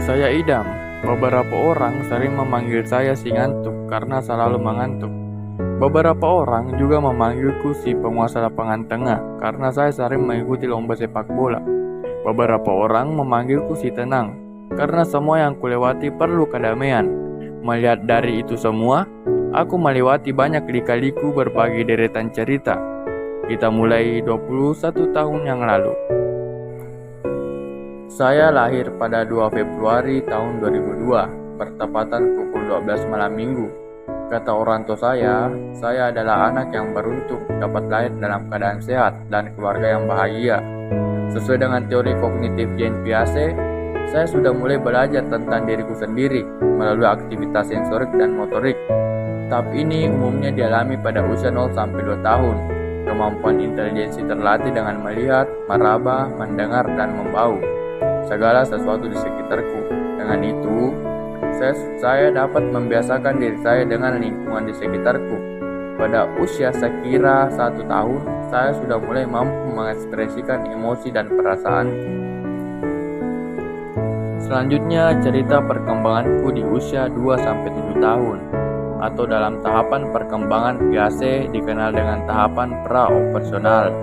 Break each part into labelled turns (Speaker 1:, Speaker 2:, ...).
Speaker 1: Saya idam. Beberapa orang sering memanggil saya si ngantuk karena selalu mengantuk. Beberapa orang juga memanggilku si penguasa lapangan tengah karena saya sering mengikuti lomba sepak bola. Beberapa orang memanggilku si tenang karena semua yang kulewati perlu kedamaian. Melihat dari itu semua, aku melewati banyak lika-liku berbagai deretan cerita. Kita mulai 21 tahun yang lalu. Saya lahir pada 2 Februari tahun 2002, bertepatan pukul 12 malam minggu. Kata orang tua saya adalah anak yang beruntung dapat lahir dalam keadaan sehat dan keluarga yang bahagia. Sesuai dengan teori kognitif Jean Piaget, saya sudah mulai belajar tentang diriku sendiri melalui aktivitas sensorik dan motorik. Tahap ini umumnya dialami pada usia 0-2 tahun. Kemampuan intelijensi terlatih dengan melihat, meraba, mendengar, dan membau segala sesuatu di sekitarku. Dengan itu, saya dapat membiasakan diri saya dengan lingkungan di sekitarku. Pada usia sekira 1 tahun, saya sudah mulai mampu mengekspresikan emosi dan perasaanku. Selanjutnya, cerita perkembanganku di usia 2-7 tahun, atau dalam tahapan perkembangan Piaget dikenal dengan tahapan pra-operasional.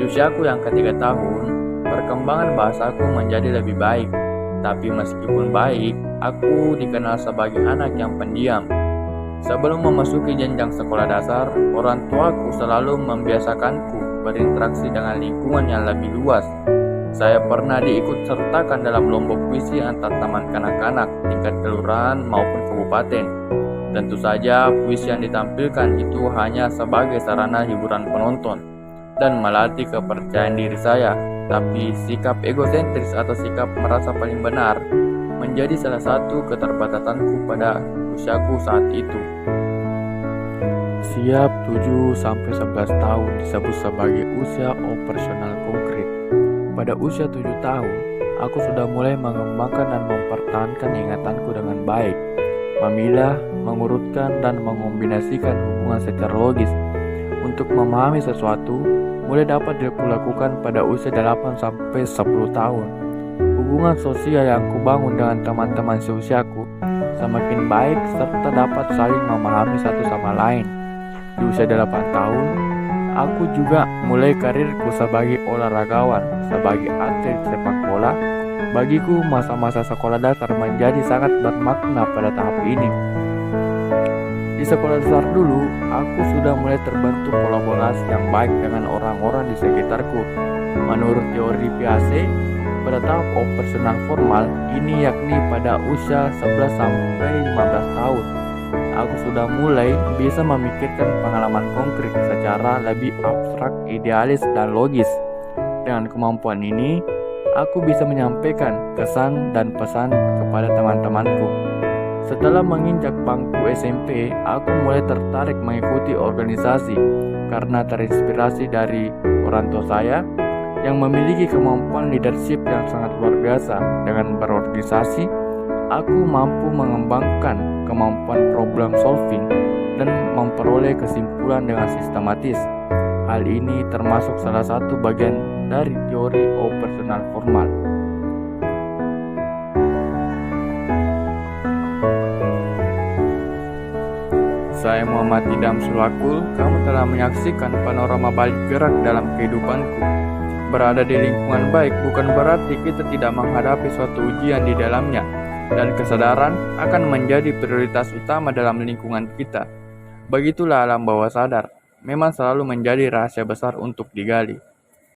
Speaker 1: Di usiaku yang ke-3 tahun, perkembangan bahasaku menjadi lebih baik. Tapi meskipun baik, aku dikenal sebagai anak yang pendiam. Sebelum memasuki jenjang sekolah dasar, orang tuaku selalu membiasakanku berinteraksi dengan lingkungan yang lebih luas. Saya pernah diikut sertakan dalam lomba puisi antar taman kanak-kanak tingkat kelurahan maupun kabupaten. Tentu saja puisi yang ditampilkan itu hanya sebagai sarana hiburan penonton dan melatih kepercayaan diri saya. Tapi sikap egosentris atau sikap merasa paling benar menjadi salah satu keterbatasanku pada usiaku saat itu. Siap 7-11 tahun disebut sebagai usia operasional konkret. Pada usia 7 tahun, aku sudah mulai mengembangkan dan mempertahankan ingatanku dengan baik, memilah, mengurutkan, dan mengombinasikan hubungan secara logis. Untuk memahami sesuatu mulai dapat dilakukan pada usia 8-10 tahun. Hubungan sosial yang kubangun dengan teman-teman seusiaku semakin baik serta dapat saling memahami satu sama lain. Di usia 8 tahun, aku juga mulai karirku sebagai olahragawan, sebagai atlet sepak bola. Bagiku, masa-masa sekolah dasar menjadi sangat bermakna pada tahap ini. Di sekolah dasar dulu, aku sudah mulai terbentuk kolaborasi yang baik dengan orang-orang di sekitarku. Menurut teori Piaget, pada tahap operasional formal ini yakni pada usia 11-15 tahun, aku sudah mulai bisa memikirkan pengalaman konkret secara lebih abstrak, idealis, dan logis. Dengan kemampuan ini, aku bisa menyampaikan kesan dan pesan kepada teman-temanku. Setelah menginjak bangku SMP, aku mulai tertarik mengikuti organisasi karena terinspirasi dari orang tua saya yang memiliki kemampuan leadership yang sangat luar biasa. Dengan berorganisasi, aku mampu mengembangkan kemampuan problem solving dan memperoleh kesimpulan dengan sistematis. Hal ini termasuk salah satu bagian dari teori operasional formal. Saya Muhammad Idam Sulakul. Kamu telah menyaksikan panorama balik gerak dalam kehidupanku. Berada di lingkungan baik bukan berarti kita tidak menghadapi suatu ujian di dalamnya, dan kesadaran akan menjadi prioritas utama dalam lingkungan kita. Begitulah alam bawah sadar, memang selalu menjadi rahasia besar untuk digali.